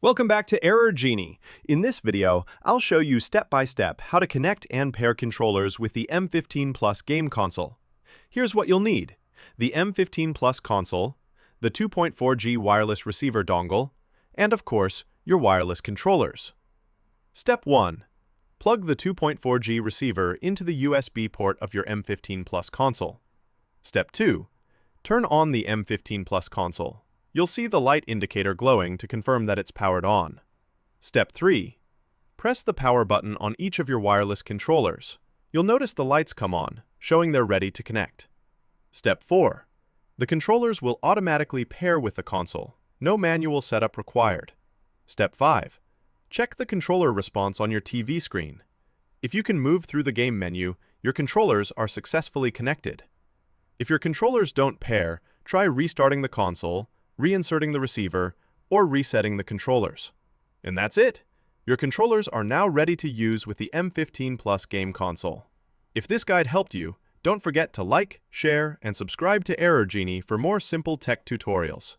Welcome back to Genie. In this video, I'll show you step-by-step how to connect and pair controllers with the M15 Plus game console. Here's what you'll need: the M15 Plus console, the 2.4G wireless receiver dongle, and of course, your wireless controllers. Step 1. Plug the 2.4G receiver into the USB port of your M15 Plus console. Step 2. Turn on the M15 Plus console. You'll see the light indicator glowing to confirm that it's powered on. Step 3. Press the power button on each of your wireless controllers. You'll notice the lights come on, showing they're ready to connect. Step 4. The controllers will automatically pair with the console. No manual setup required. Step 5. Check the controller response on your TV screen. If you can move through the game menu, your controllers are successfully connected. If your controllers don't pair, try restarting the console, reinserting the receiver, or resetting the controllers. And that's it! Your controllers are now ready to use with the M15 Plus game console. If this guide helped you, don't forget to like, share, and subscribe to Genie for more simple tech tutorials.